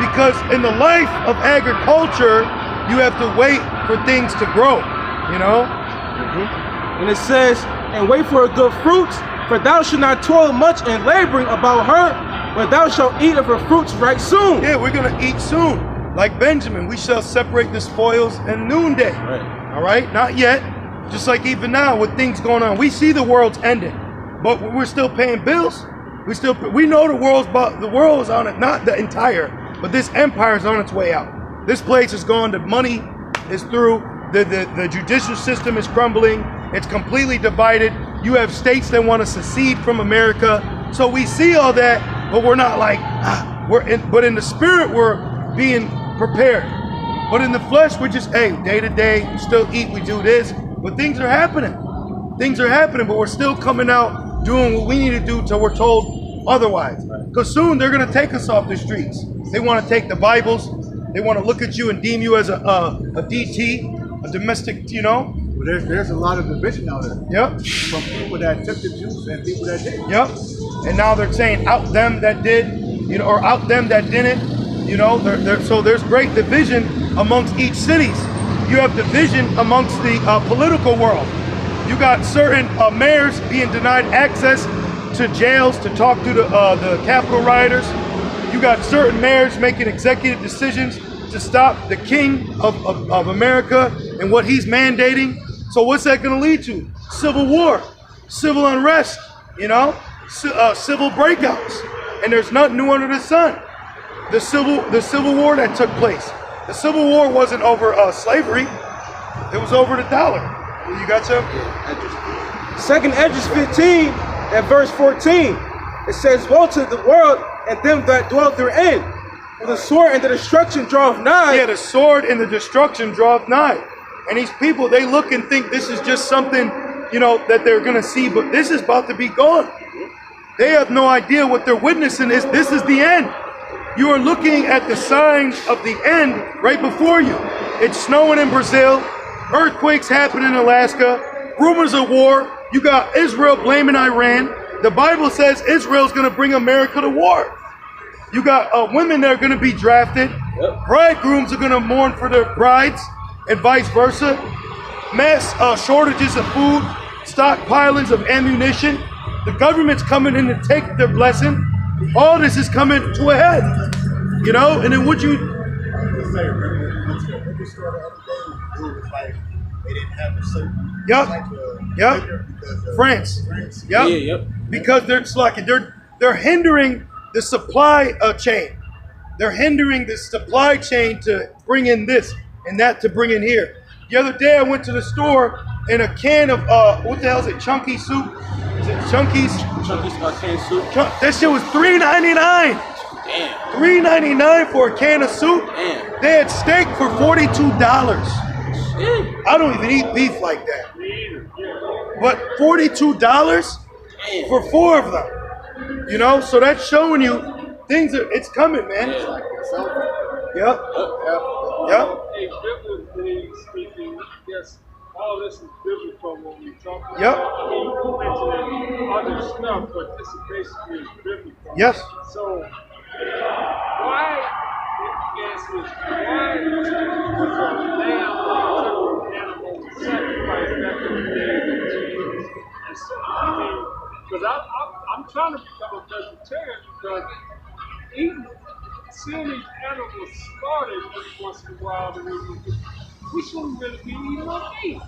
Because in the life of agriculture, you have to wait for things to grow, you know? And it says, and wait for a good fruit, for thou shalt not toil much in laboring about her, but thou shalt eat of her fruits right soon. Yeah, we're gonna eat soon. Like Benjamin, we shall separate the spoils in noonday. Right. All right, not yet. Just like even now with things going on, we see the world's ending, but we're still paying bills. We know the world is on it, not the entire, but this empire is on its way out. This place is gone. The money is through. The judicial system is crumbling. It's completely divided. You have states that want to secede from America. So we see all that, but we're not like but in the spirit we're being prepared. But in the flesh, we're just, hey, day to day, we still eat, we do this. But things are happening. Things are happening, but we're still coming out doing what we need to do till we're told otherwise. Because soon they're going to take us off the streets. They want to take the Bibles. They want to look at you and deem you as a DT, a domestic, you know. Well, there's a lot of division out there. Yep. From people that took the juice and people that didn't. Yep. And now they're saying out them that did, you know, or out them that didn't. You know, so there's great division amongst each cities. You have division amongst the political world. You got certain mayors being denied access to jails to talk to the Capitol rioters. You got certain mayors making executive decisions to stop the king of America and what he's mandating. So what's that going to lead to? Civil war, civil unrest, you know, civil breakouts. And there's nothing new under the sun. The civil war that took place. The Civil War wasn't over slavery. It was over the dollar. You got some? Second Esdras 15 and verse 14. It says, woe to the world and them that dwell therein. For the sword and the destruction draweth nigh. Yeah, the sword and the destruction draweth nigh. And these people, they look and think this is just something, you know, that they're going to see, but this is about to be gone. They have no idea what they're witnessing is. This is the end. You are looking at the signs of the end right before you. It's snowing in Brazil, earthquakes happen in Alaska, rumors of war. You got Israel blaming Iran. The Bible says Israel's going to bring America to war. You got women that are going to be drafted. Yep. Bridegrooms are going to mourn for their brides and vice versa. Mass shortages of food, stockpilings of ammunition. The government's coming in to take their blessing. All this is coming to a head, you know, and then what you... Yep. France. Yep. Yep. Because they're hindering the supply chain. They're hindering the supply chain to bring in this and that to bring in here. The other day I went to the store and a can of, what the hell is it, Chunky soup? Is it Chunky's? Chunky's canned soup. That shit was $3.99. Damn. $3.99 for a can of soup. Damn. They had steak for $42. Shit. I don't even eat beef like that. But $42 for 4 of them. You know, so that's showing you things are, it's coming, man. Yep. Hey, biblically speaking, yes, all this is biblical when we talk about Yep. I mean, you mentioned other stuff, but this is basically biblical. Yes. So, why, the answer is, why was a lamb or an animal sacrificed back in the days of Jesus? And so, I mean, because I'm trying to become a vegetarian because seeing these animals slaughtered every once in a while, we shouldn't really be eating no meat.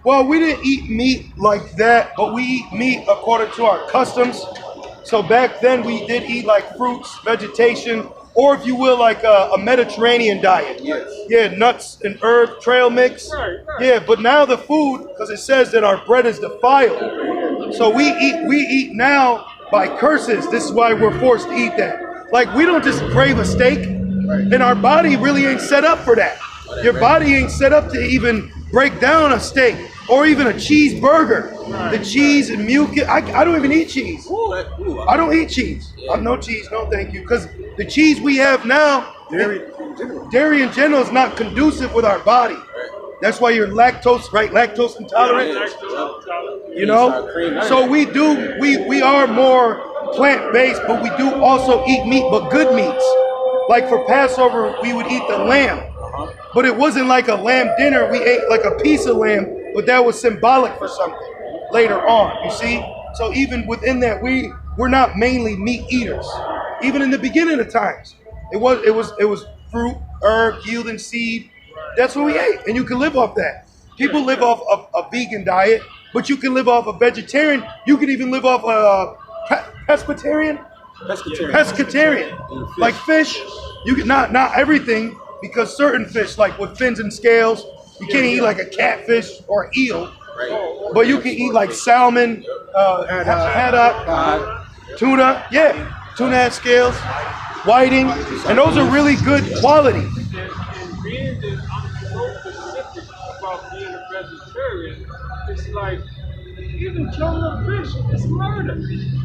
Well, we didn't eat meat like that, but we eat meat according to our customs. So back then we did eat like fruits, vegetation, or if you will, like a Mediterranean diet. Yes. Yeah, nuts and herb, trail mix. Right. Yeah, but now the food, because it says that our bread is defiled. So we eat now by curses. This is why we're forced to eat that. Like, we don't just crave a steak, and our body really ain't set up for that. Your body ain't set up to even break down a steak or even a cheeseburger. The cheese and mucus, I don't even eat cheese. I don't eat cheese. I'm no cheese, no thank you. Because the cheese we have now, dairy in general is not conducive with our body. That's why you're lactose, right? Lactose intolerant. You know? So we are more plant-based, but we do also eat meat, but good meats. Like for Passover, we would eat the lamb. But it wasn't like a lamb dinner. We ate like a piece of lamb, but that was symbolic for something later on, you see? So even within that, we're not mainly meat eaters. Even in the beginning of times, it was fruit, herb, yielding seed. That's what we ate, and you can live off that. People live off of a vegan diet, but you can live off a vegetarian. You can even live off a pescatarian. Pescatarian, like fish. You can not everything, because certain fish, like with fins and scales, you can't eat like a catfish or eel. But you can eat like salmon, haddock, tuna. Yeah, tuna has scales, whiting, and those are really good quality. And being that I'm so specific about being a vegetarian, it's like even killing a fish is murder.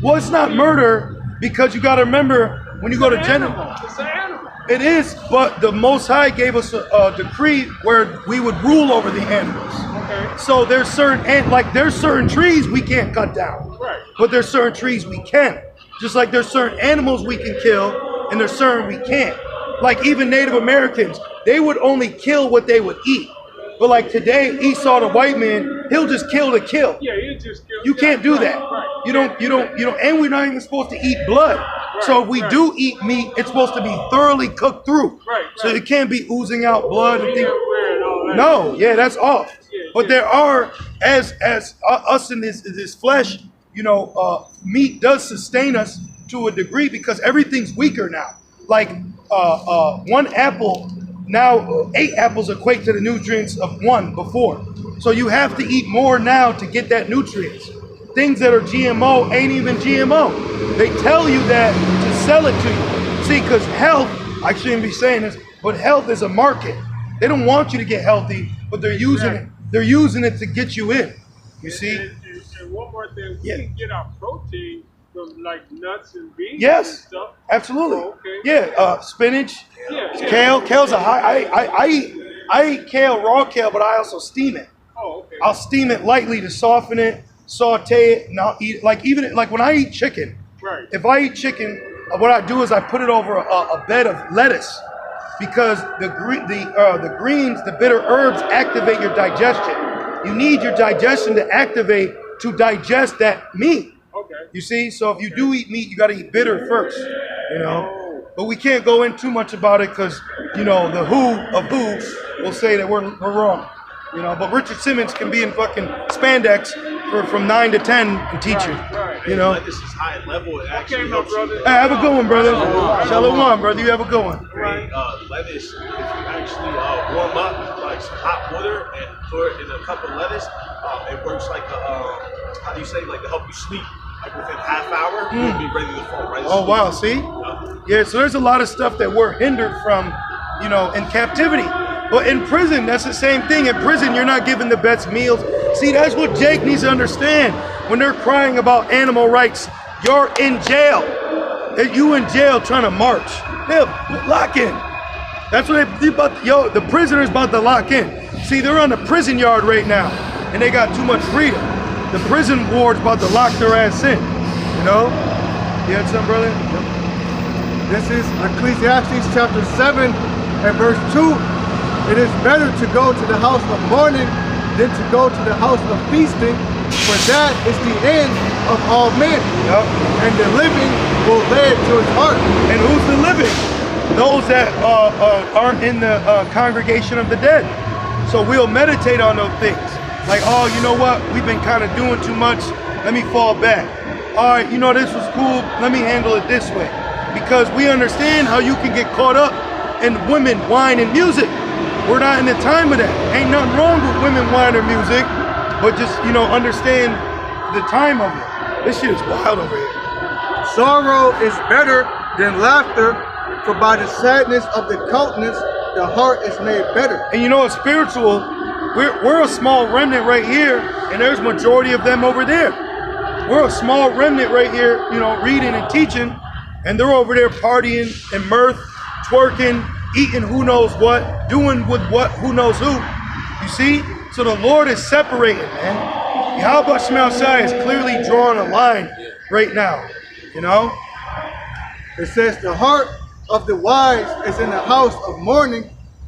Well, it's not murder, because you got to remember when you go to Genesis. It's an animal. It is, but the Most High gave us a decree where we would rule over the animals. Okay. So there's certain trees we can't cut down, Right. but there's certain trees we can. Just like there's certain animals we can kill, and there's certain we can't. Like even Native Americans, they would only kill what they would eat. But like today, Esau, the white man, he'll just kill to kill. Yeah, you just kill. You can't do that. Right. You don't, and we're not even supposed to eat blood. So if we do eat meat, it's supposed to be thoroughly cooked through. Right. So it can't be oozing out blood and things. All that. No, yeah, that's off. But there are, as us in this flesh, meat does sustain us to a degree, because everything's weaker now. Like one apple, now 8 apples equate to the nutrients of 1 before. So you have to eat more now to get that nutrients. Things that are GMO ain't even GMO. They tell you that to sell it to you. See, because health, I shouldn't be saying this, but health is a market. They don't want you to get healthy, but they're using it. They're using it to get you in. You see? And one more thing, we can get our protein from like nuts and beans and stuff. Absolutely. Oh, okay. Yeah, spinach, kale. Kale's a high. I eat kale, raw kale, but I also steam it. Oh, okay. I'll steam it lightly to soften it, saute it, and I'll eat it. Like when I eat chicken. Right. If I eat chicken, what I do is I put it over a bed of lettuce, because the greens, the bitter herbs, activate your digestion. You need your digestion to activate to digest that meat. Okay. You see, so if you do eat meat, you got to eat bitter first. But we can't go in too much about it, because the who of who will say that we're wrong. But Richard Simmons can be in fucking spandex from 9 to 10 and teach you. This is high level. It actually Okay, my helps brother. you. Hey, have a good one, brother. Shalom, brother. You have a good one. Lettuce, if you actually warm up like some hot water and pour it in a cup of lettuce, it works like how do you say, like to help you sleep. Like within half hour, you'll be ready to fall right Oh asleep. wow, see? Yeah, so there's a lot of stuff that we're hindered from, in captivity. But in prison, that's the same thing. In prison, you're not given the best meals. See, that's what Jake needs to understand. When they're crying about animal rights, you're in jail. You in jail trying to march. They'll lock in. That's what the prisoners about to lock in. See, they're on the prison yard right now, and they got too much freedom. The prison ward's about to lock their ass in. You had something, brother? This is Ecclesiastes chapter 7 and verse 2. It is better to go to the house of mourning than to go to the house of feasting, for that is the end of all men. And the living will lay it to his heart. And who's the living? Those that aren't in the congregation of the dead. So we'll meditate on those things. Like, oh, you know what? We've been kind of doing too much. Let me fall back. All right, this was cool. Let me handle it this way. Because we understand how you can get caught up in women, wine, and music. We're not in the time of that. Ain't nothing wrong with women, wine, or music, but just, understand the time of it. This shit is wild over here. Sorrow is better than laughter, for by the sadness of the countenance, the heart is made better. And it's spiritual. We're a small remnant right here, and there's majority of them over there. We're a small remnant right here, reading and teaching, and they're over there partying and mirth, twerking, eating who knows what, doing with what who knows who. You see? So the Lord is separating, man. Yahweh Shemel Shai is clearly drawing a line right now. It says the heart of the wise is in the house of mourning,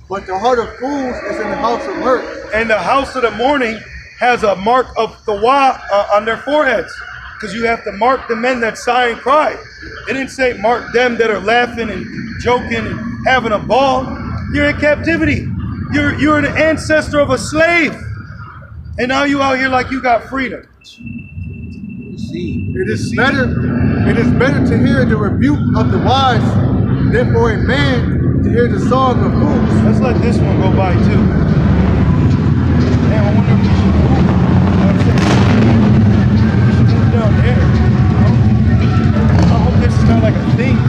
but the heart of fools is in the house of mirth. And the house of the mourning has a mark of the WOE on their foreheads, because you have to mark the men that sigh and cry. It didn't say mark them that are laughing and joking and having a ball. You're in captivity. You're an ancestor of a slave, and now you out here like you got freedom. It is better to hear the rebuke of the wise than for a man to hear the song of fools. Let's let this one go by too. Damn, I wonder if we should move. You know what I'm saying? We should move down there. You know? I hope this is not like a thing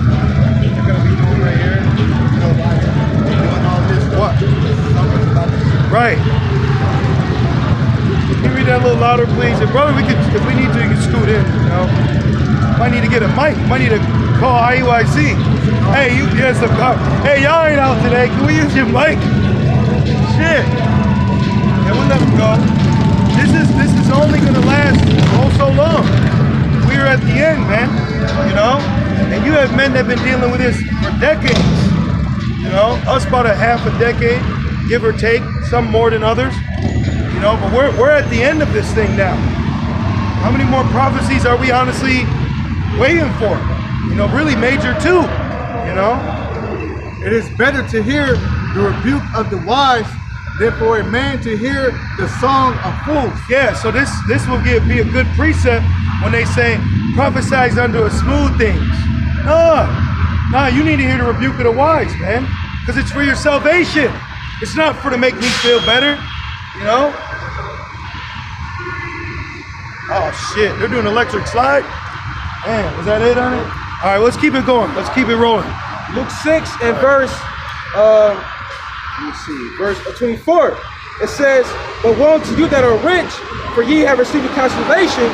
you're gonna be doing right here. You know, like doing all this What? something about this. Right. Can you read that a little louder, please? And brother, if we need to, you can scoot in, you know. Might need to get a mic. Might need to call IUIC. Hey, yes, hey, y'all ain't out today. Can we use your mic? Shit. Yeah, we'll let them go. This is only gonna last so long. We're at the end, man. You know? And you have men that have been dealing with this for decades. You know, us about a half a decade, give or take, some more than others. You know, but we're at the end of this thing now. How many more prophecies are we honestly waiting for? You know, really major too. You know, It is better to hear the rebuke of the wise than for a man to hear the song of fools. yeah. So this will be a good precept when they say prophesies unto us smooth things. Nah, you need to hear the rebuke of the wise, man, because it's for your salvation. It's not for to make me feel better. You know. Oh shit, they're doing electric slide. Man, was that it on it? All right, let's keep it going. Let's keep it rolling. Luke 6 and verse, verse 24. It says, "But woe unto you that are rich, for ye have received your consolation.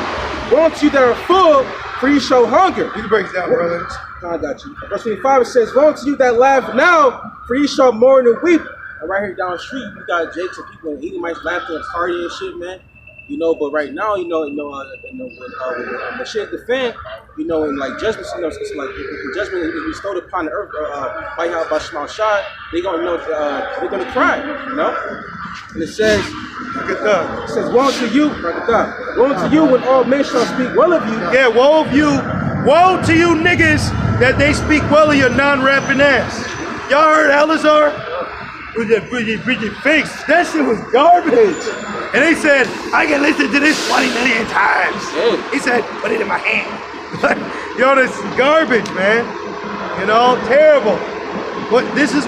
Woe unto you that are full, for ye shall hunger." You can break it down, brother. I got you. Verse 25, it says, "Woe unto you that laugh now, for ye shall mourn and weep." And right here down the street, you got Jakes and people and Edomites laughing and partying and shit, man. You know, but right now, when the shit the fan, you know, and like judgment, you know, it's like the judgment is bestowed upon the earth by Shema Shad, they're gonna cry, you know. And it says, "Woe unto you, woe unto you when all men shall speak well of you." Yeah, woe to you niggas that they speak well of your non-rapping ass. Y'all heard Elazar? With that pretty face. That shit was garbage. And they said, I can listen to this 20 million times. Yeah. He said, put it in my hand. Yo, this is garbage, man. You know, terrible. But this is,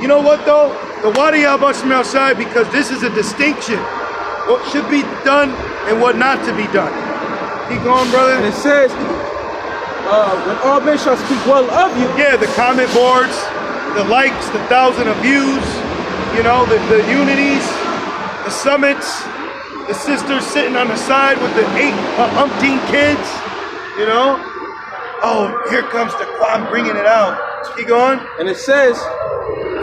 you know what though? The Wadi al-Bashim outside, because this is a distinction. What should be done and what not to be done. Keep going, brother. And it says, when all men shall speak well of you. Yeah, the comment boards, the likes, the 1,000 of views, you know, the unities, the summits, the sisters sitting on the side with the 8 kids, you know. Oh, here comes the Quran bringing it out. Keep going. And it says,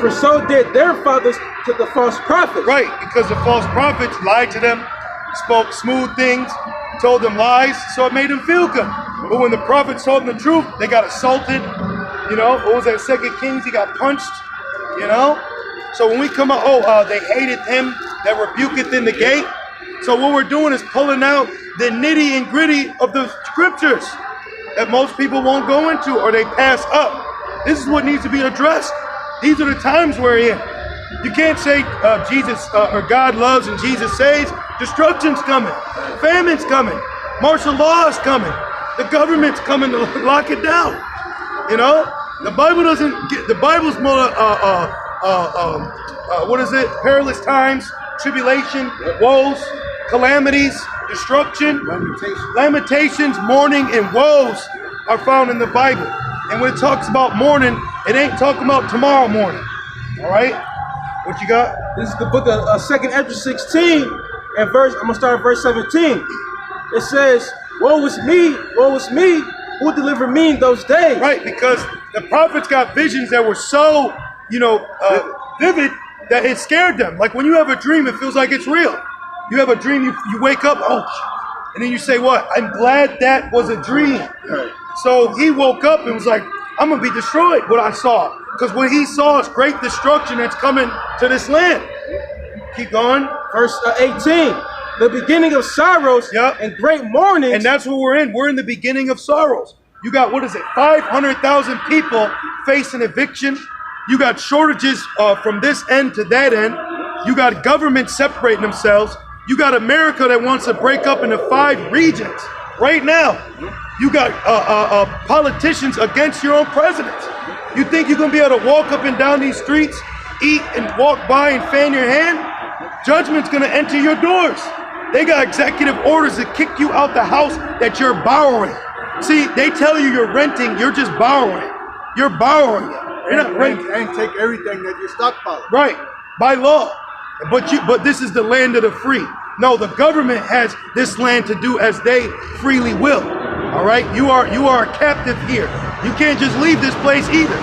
"For so did their fathers to the false prophets." Right, because the false prophets lied to them, spoke smooth things, told them lies, so it made them feel good. But when the prophets told them the truth, they got assaulted. You know, what was that, 2 Kings? He got punched, you know? So when we come out, they hated him that rebuketh in the gate. So what we're doing is pulling out the nitty and gritty of the scriptures that most people won't go into or they pass up. This is what needs to be addressed. These are the times we're in. You can't say Jesus or God loves and Jesus saves. Destruction's coming. Famine's coming. Martial law is coming. The government's coming to lock it down. You know? The Bible doesn't get, the Bible's more, what is it? Perilous times, tribulation, woes, calamities, destruction, lamentations, mourning, and woes are found in the Bible. And when it talks about mourning, it ain't talking about tomorrow morning. All right? What you got? This is the book of 2nd Ezra 16, and I'm gonna start at verse 17. It says, woe is me, who delivered me in those days. Right, because the prophets got visions that were so, vivid that it scared them. Like when you have a dream, it feels like it's real. You have a dream, you wake up, and then you say, what? I'm glad that was a dream. Right. So he woke up and was like, I'm going to be destroyed, what I saw. Because what he saw is great destruction that's coming to this land. Keep going. Verse 18. The beginning of sorrows and great mourning. And that's what we're in. We're in the beginning of sorrows. You got, 500,000 people facing eviction. You got shortages from this end to that end. You got governments separating themselves. You got America that wants to break up into 5 regions. Right now, you got politicians against your own presidents. You think you're going to be able to walk up and down these streets, eat and walk by and fan your hand? Judgment's going to enter your doors. They got executive orders to kick you out the house that you're borrowing. See, they tell you you're renting, you're just borrowing. You're borrowing it. You're not renting. And take everything that you're stockpiling. Right, by law. But this is the land of the free. No, the government has this land to do as they freely will. All right, you are a captive here. You can't just leave this place either.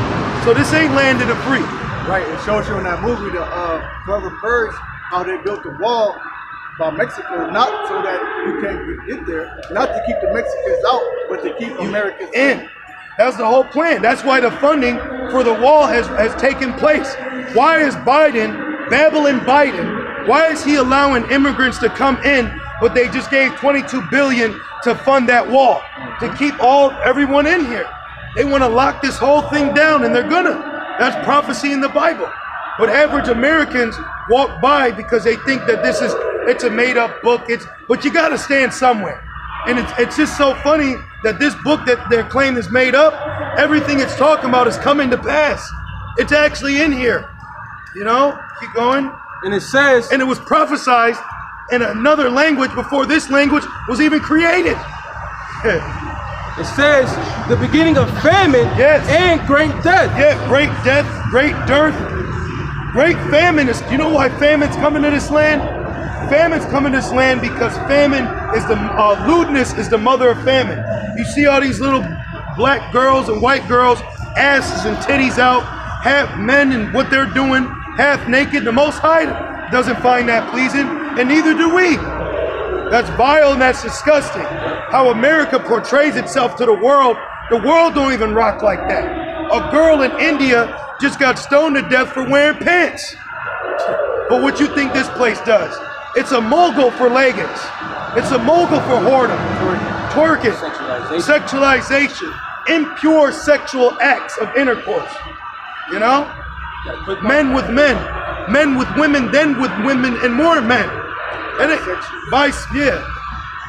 So this ain't land of the free. Right, it shows you in that movie, the Forever Purge, how they built the wall by Mexico, not so that you can't get there, not to keep the Mexicans out, but to keep Americans in. That's the whole plan. That's why the funding for the wall has taken place. Why is Biden, babbling Biden, why is he allowing immigrants to come in, but they just gave $22 billion to fund that wall, to keep everyone in here? They want to lock this whole thing down, and they're gonna. That's prophecy in the Bible. But average Americans walk by because they think that it's a made-up book. But you got to stand somewhere. And it's just so funny that this book that they're claiming is made up, everything it's talking about is coming to pass. It's actually in here. You know? Keep going. And it says... And it was prophesied in another language before this language was even created. It says the beginning of famine and great death. Yeah, great death, great dearth, great famine. You know why famine's coming to this land? Famine's coming to this land because famine is lewdness is the mother of famine. You see all these little black girls and white girls, asses and titties out, half men and what they're doing, half naked. The Most High doesn't find that pleasing, and neither do we. That's vile and that's disgusting. How America portrays itself to the world don't even rock like that. A girl in India just got stoned to death for wearing pants. But what you think this place does? It's a mogul for leggings. It's a mogul for whoredom, twerking, sexualization, impure sexual acts of intercourse. You know? Men with men, men with women, then with women, and more men. And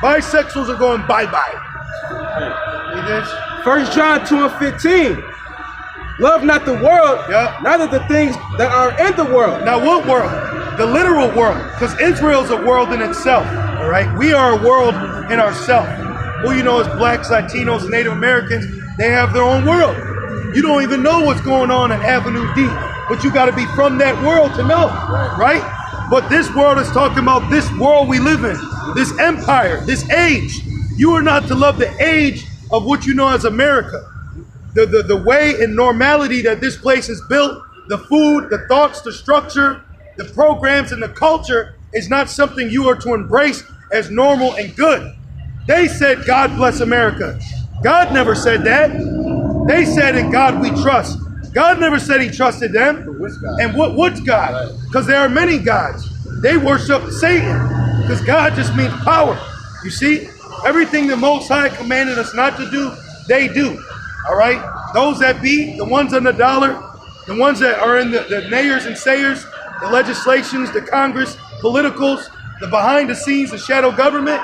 bisexuals are going bye-bye. See this? 1 John 2:15. Love not the world, neither the things that are in the world. Now what world? The literal world. Because Israel's a world in itself. All right? We are a world in ourselves. Who you know as blacks, Latinos, and Native Americans, they have their own world. You don't even know what's going on in Avenue D. But you got to be from that world to know. Right? But this world is talking about this world we live in. This empire, this age. You are not to love the age of what you know as America. The way and normality that this place is built, the food, the thoughts, the structure, the programs, and the culture is not something you are to embrace as normal and good. They said, God bless America. God never said that. They said, in God we trust. God never said he trusted them. And what's God? Because there are many gods. They worship Satan because God just means power. You see, everything the Most High commanded us not to do, they do. All right? Those that be, the ones on the dollar, the ones that are in the mayors and sayers, the legislations, the Congress, politicals, the behind the scenes, the shadow government,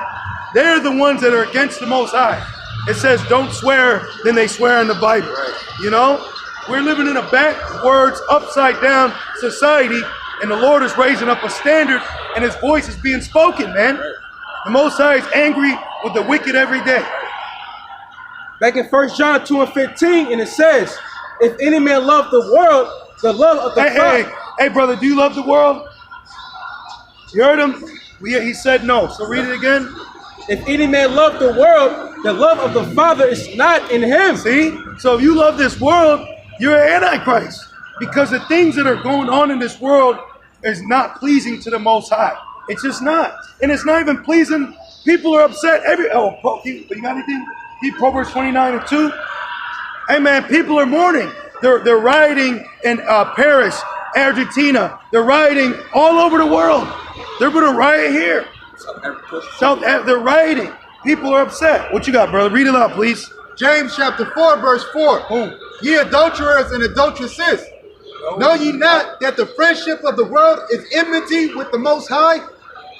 they're the ones that are against the Most High. It says don't swear, then they swear in the Bible. You know? We're living in a backwards, upside down society, and the Lord is raising up a standard, and his voice is being spoken, man. The Most High is angry with the wicked every day. Back in 1 John 2:15, and it says, if any man love the world, the love of the Father. Hey, brother, do you love the world? You heard him? He said no. So read it again. If any man love the world, the love of the Father is not in him. See? So if you love this world, you're an antichrist. Because the things that are going on in this world is not pleasing to the Most High. It's just not. And it's not even pleasing. People are upset. You got anything? Proverbs 29:2. Hey man, people are mourning. They're rioting in Paris, Argentina. They're rioting all over the world. They're gonna riot here. They're rioting. People are upset. What you got, brother? Read it out, please. James chapter 4, verse 4. Ye adulterers and adulteresses, know ye not that the friendship of the world is enmity with the Most High?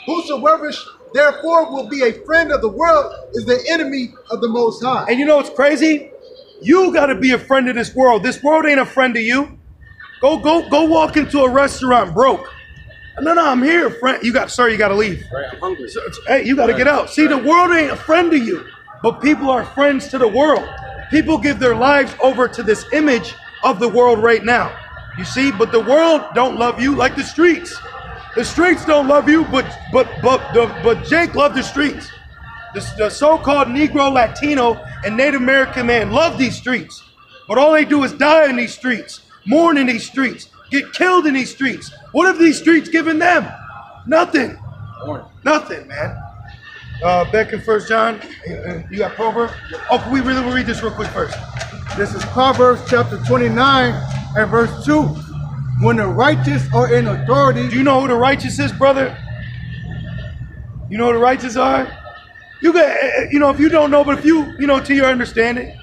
Whosoever therefore will be a friend of the world is the enemy of the Most High. And you know what's crazy? You got to be a friend of this world. This world ain't a friend of you. Go walk into a restaurant broke. No, I'm here, friend. You got to leave. Right, I'm hungry. So, hey, you got to get out. See, the world ain't a friend of you, but people are friends to the world. People give their lives over to this image of the world right now. You see, but the world don't love you like the streets. The streets don't love you, but Jake loved the streets. The so-called Negro, Latino, and Native American man love these streets, but all they do is die in these streets, mourn in these streets, get killed in these streets. What have these streets given them? Nothing. Nothing, man. Back in 1 John, you got Proverbs? Oh, can we read this real quick first? This is Proverbs chapter 29 and verse 2. When the righteous are in authority. Do you know who the righteous is, brother? You know who the righteous are? You got, if you don't know, but if you to your understanding,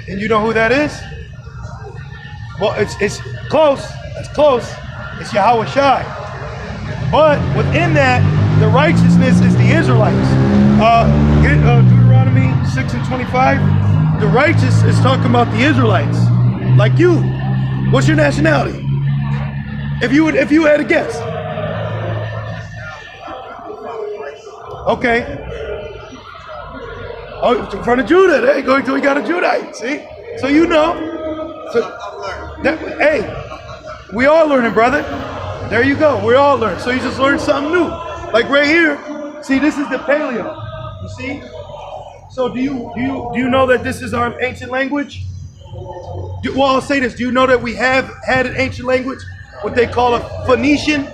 and you know who that is? Well, it's close. It's close. It's Yahweh Shai. But within that, the righteousness is the Israelites. Get Deuteronomy 6 and 25. The righteous is talking about the Israelites, like you. What's your nationality? If you had to guess. Okay. Oh, in front of Judah. There you go. We got a Judite. See? So you know. Hey, we all learning, brother. There you go. We all learn. So you just learned something new. Like right here. See, this is the Paleo. You see? So do you know that this is our ancient language? Well, I'll say this. Do you know that we have had an ancient language, what they call a Phoenician?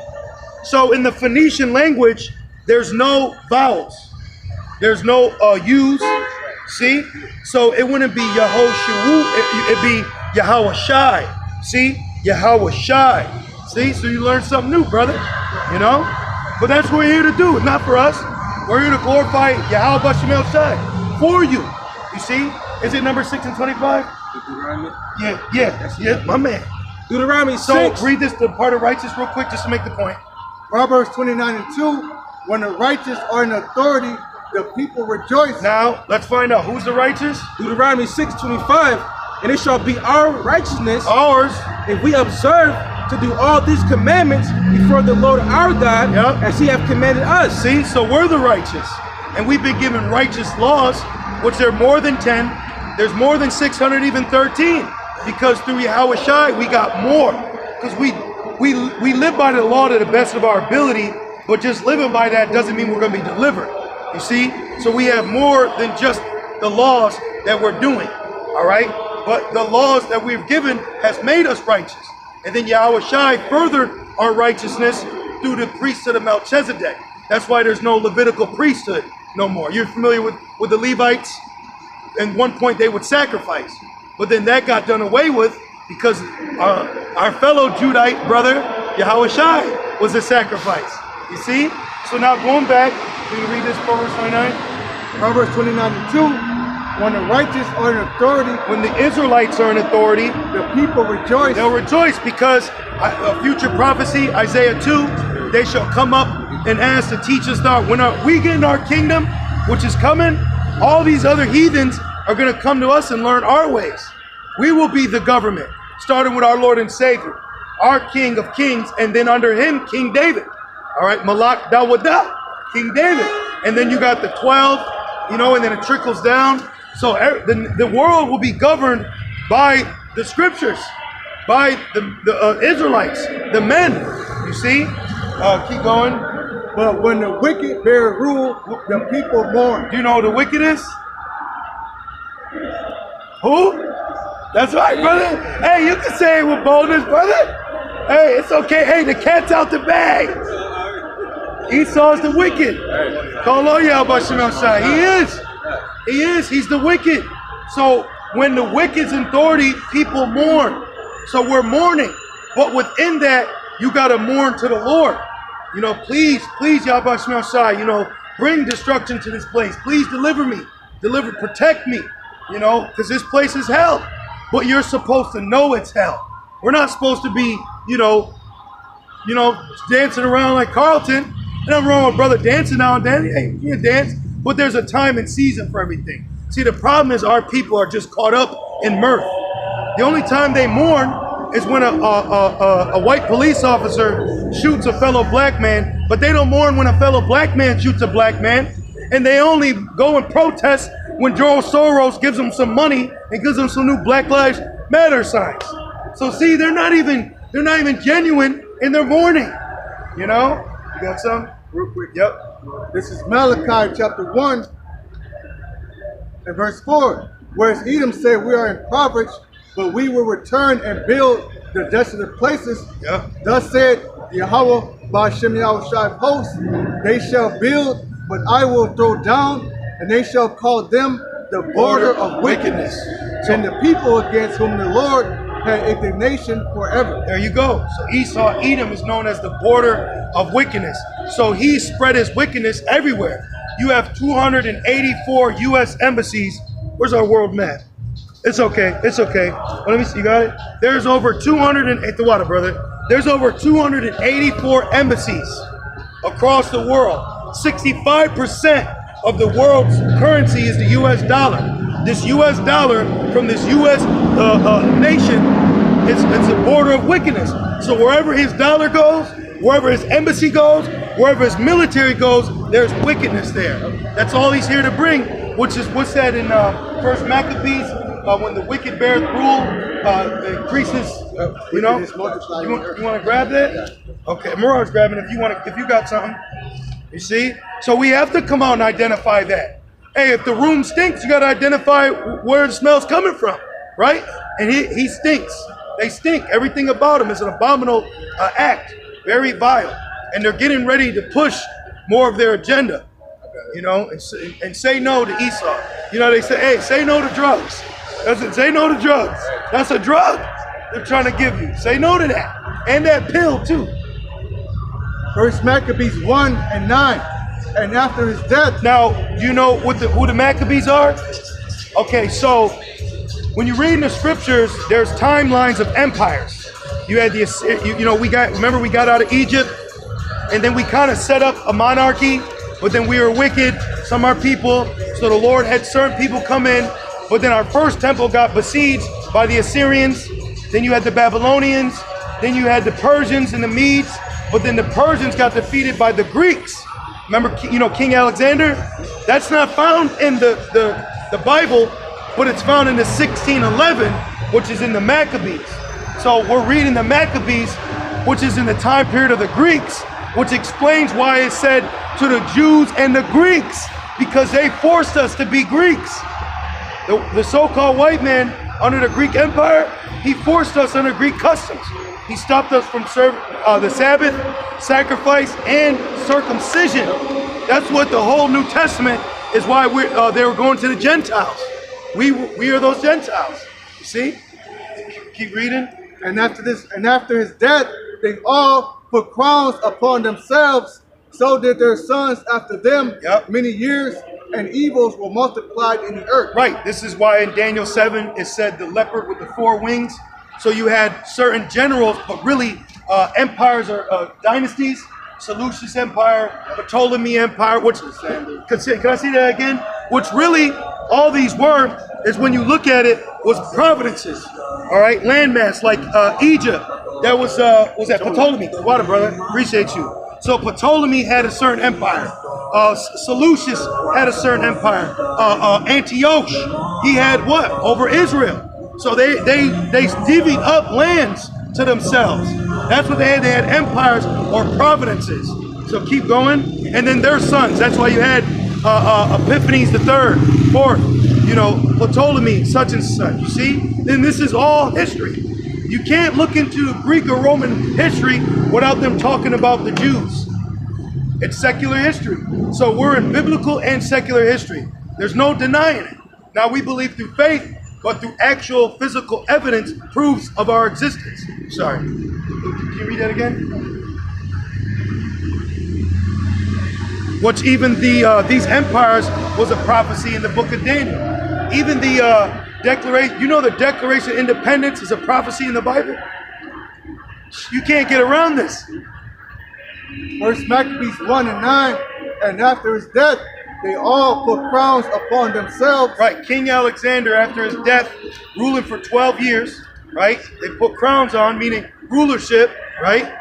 So in the Phoenician language, there's no vowels. There's no U's. See? So it wouldn't be Yahoshu. It'd be Yahweh Shai. See? Yahweh Shai. See? So you learned something new, brother. You know? But that's what we're here to do. It's not for us. We're here to glorify Yahweh Bashemel Shai for you. You see? Is it number 6 and 25? Deuteronomy? Yeah, my man. Deuteronomy 6. So read this, the part of righteous real quick, just to make the point. Proverbs 29 and 2. When the righteous are in authority, the people rejoice. Now, let's find out who's the righteous. Deuteronomy 6:25. And it shall be our righteousness, Ours. if we observe to do all these commandments before the Lord our God, as he hath commanded us. See, so we're the righteous. And we've been given righteous laws, which there are more than 10. There's more than 613. Because through Yahweh Shai, we got more. Because we live by the law to the best of our ability, but just living by that doesn't mean we're going to be delivered. You see? So we have more than just the laws that we're doing. All right? But the laws that we've given has made us righteous. And then Yahweh Shai furthered our righteousness through the priesthood of Melchizedek. That's why there's no Levitical priesthood no more. You're familiar with the Levites? At one point they would sacrifice. But then that got done away with because our fellow Judite brother, Yahweh Shai, was a sacrifice. You see? So now going back, can you read this Proverbs 29? Proverbs 29 and 2. When the righteous are in authority, when the Israelites are in authority, the people rejoice. They'll rejoice because a future prophecy, Isaiah 2, they shall come up and ask to teach us that when we get in our kingdom, which is coming, all these other heathens are going to come to us and learn our ways. We will be the government, starting with our Lord and Savior, our King of Kings, and then under him, King David. All right, Malak Dawada, King David. And then you got the 12, and then it trickles down. So the world will be governed by the scriptures, by the Israelites, the men. You see? Keep going. But when the wicked bear rule, the people mourn. Do you know who the wicked is? Who? That's right, brother. Hey, you can say it with boldness, brother. Hey, it's okay. Hey, the cat's out the bag. Esau is the wicked. Call on Yahweh Shai. He is. He is. He's the wicked. So when the wicked's in authority, people mourn. So we're mourning. But within that, you got to mourn to the Lord. You know, please, Yahweh Shema Shai, you know, bring destruction to this place. Please deliver me. Protect me. You know, because this place is hell. But you're supposed to know it's hell. We're not supposed to be, you know, dancing around like Carlton. Nothing wrong with brother dancing now and then. Hey, you can dance. But there's a time and season for everything. See, the problem is our people are just caught up in mirth. The only time they mourn is when a white police officer shoots a fellow black man, but they don't mourn when a fellow black man shoots a black man. And they only go and protest when George Soros gives them some money and gives them some new Black Lives Matter signs. So see, they're not even genuine in their mourning. You know? You got some? Real quick. Yep. This is Malachi chapter 1 and verse 4. Whereas Edom said, we are impoverished, but we will return and build the desolate places. Yep. Thus said Yahweh Ba'ashem Yahushai of hosts, they shall build, but I will throw down, and they shall call them the border of wickedness, and the people against whom the Lord had indignation forever. There you go. So Esau, Edom is known as the border of wickedness. So he spread his wickedness everywhere. You have 284 U.S. embassies. Where's our world map? It's okay. It's okay. Well, let me see. You got it? There's over 208 the water, brother. There's over 284 embassies across the world. 65% of the world's currency is the U.S. dollar. This U.S. dollar from this U.S. Nation, it's a border of wickedness. So wherever his dollar goes, wherever his embassy goes, wherever his military goes, there's wickedness there. That's all he's here to bring, which is what's that in First Maccabees, when the wicked beareth rule, it increases. You know, you want to grab that? Okay, Murad's grabbing. If you got something, you see. So we have to come out and identify that. Hey, if the room stinks, you got to identify where the smell's coming from, right? And he stinks. They stink. Everything about him is an abominable act, very vile. And they're getting ready to push more of their agenda, you know, and say no to Esau. You know, they say, hey, say no to drugs. Say no to drugs. That's a drug they're trying to give you. Say no to that. And that pill, too. First Maccabees 1 and 9. And after his death. Now, do you know who the Maccabees are? Okay, so when you read in the scriptures, there's timelines of empires. You had remember we got out of Egypt, and then we kind of set up a monarchy, but then we were wicked, some are people, so the Lord had certain people come in, but then our first temple got besieged by the Assyrians, then you had the Babylonians, then you had the Persians and the Medes, but then the Persians got defeated by the Greeks. Remember, King Alexander? That's not found in the Bible, but it's found in the 1611, which is in the Maccabees. So we're reading the Maccabees, which is in the time period of the Greeks, which explains why it said to the Jews and the Greeks, because they forced us to be Greeks. The so-called white man under the Greek Empire, he forced us under Greek customs. He stopped us from serving the Sabbath, sacrifice, and circumcision. That's what the whole New Testament is why they were going to the Gentiles. We are those Gentiles. You see? Keep reading. And after his death, they all put crowns upon themselves. So did their sons after them. Yep. Many years, and evils were multiplied in the earth. Right. This is why in Daniel 7 it said the leopard with the 4 wings. So you had certain generals, but really empires or dynasties. Seleucus Empire, Ptolemy Empire, which, can I see that again? Which really, all these were, is when you look at it, was providences, all right? Landmass, like Egypt, that was that Ptolemy? Water, brother, appreciate you. So Ptolemy had a certain empire. Seleucus had a certain empire. Antiochus, he had what? Over Israel. So they divvied up lands to themselves. That's what they had. They had empires or providences. So keep going. And then their sons. That's why you had Epiphanes the third, fourth, Ptolemy, such and such. You see? Then this is all history. You can't look into Greek or Roman history without them talking about the Jews. It's secular history. So we're in biblical and secular history. There's no denying it. Now we believe through faith, but through actual physical evidence proves of our existence. Sorry. Can you read that again? Which even these empires was a prophecy in the book of Daniel. Even the Declaration, you know, the Declaration of Independence is a prophecy in the Bible. You can't get around this. First Maccabees 1 and 9, and after his death, they all put crowns upon themselves. Right, King Alexander, after his death, ruling for 12 years, right? They put crowns on, meaning rulership, right?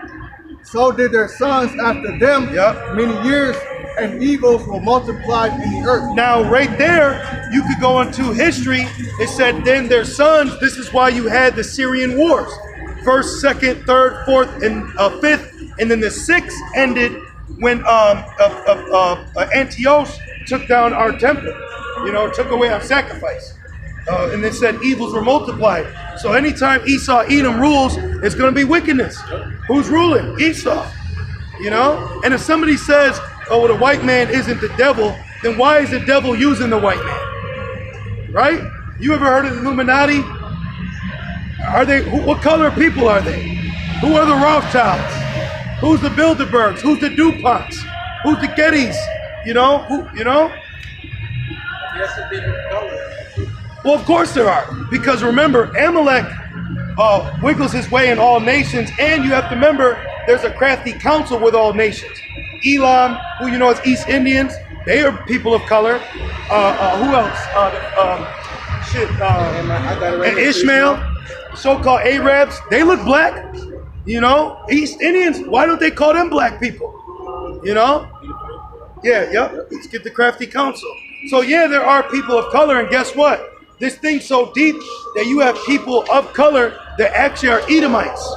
So did their sons after them. Yep. Many years, and evils were multiplied in the earth. Now, right there, you could go into history. It said, then their sons, this is why you had the Syrian wars. First, second, third, fourth, and fifth. And then the sixth ended when Antiochus took down our temple, you know, took away our sacrifice. And it said evils were multiplied. So anytime Esau, Edom rules, it's going to be wickedness. Who's ruling? Esau. You know? And if somebody says, oh, well, the white man isn't the devil, then why is the devil using the white man? Right? You ever heard of the Illuminati? Are they, what color people are they? Who are the Rothschilds? Who's the Bilderbergs? Who's the DuPonts? Who's the Gettys? You know? Who, you know? Yes, a different color. Well, of course there are. Because remember, Amalek wiggles his way in all nations, and you have to remember there's a crafty council with all nations. Elam, who you know is East Indians, they are people of color. Who else? And Ishmael, so-called Arabs, they look black. You know, East Indians, why don't they call them black people? You know? Yeah, yep. Let's get the crafty council. So yeah, there are people of color, and guess what? This thing's so deep that you have people of color that actually are Edomites,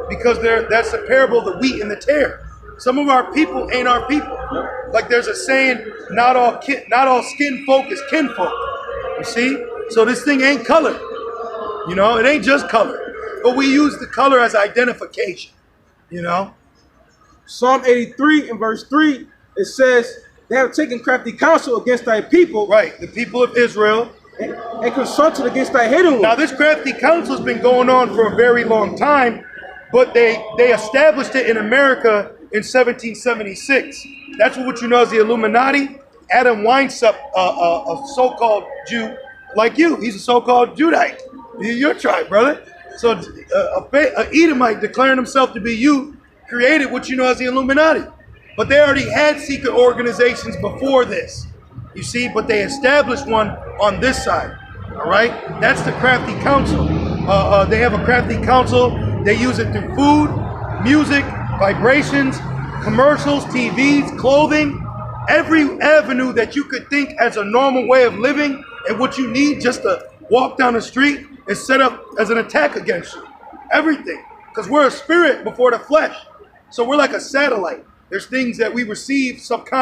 because that's the parable of the wheat and the tare. Some of our people ain't our people. Like there's a saying, not all skin folk is kinfolk. You see? So this thing ain't color. You know, it ain't just color. But we use the color as identification. You know? Psalm 83 and verse 3, it says, they have taken crafty counsel against thy people. Right, the people of Israel. And consulted against thy hidden one. Now this crafty council has been going on for a very long time, but they established it in America in 1776. That's what you know as the Illuminati. Adam Weishaupt, a so-called Jew like you, he's a so-called Judite. Your tribe, brother. So a Edomite declaring himself to be you created what you know as the Illuminati. But they already had secret organizations before this. You see, but they established one on this side. All right? That's the crafty council. They have a crafty council. They use it through food, music, vibrations, commercials, TVs, clothing, every avenue that you could think as a normal way of living and what you need just to walk down the street is set up as an attack against you. Everything. Because we're a spirit before the flesh. So we're like a satellite. There's things that we receive subconsciously.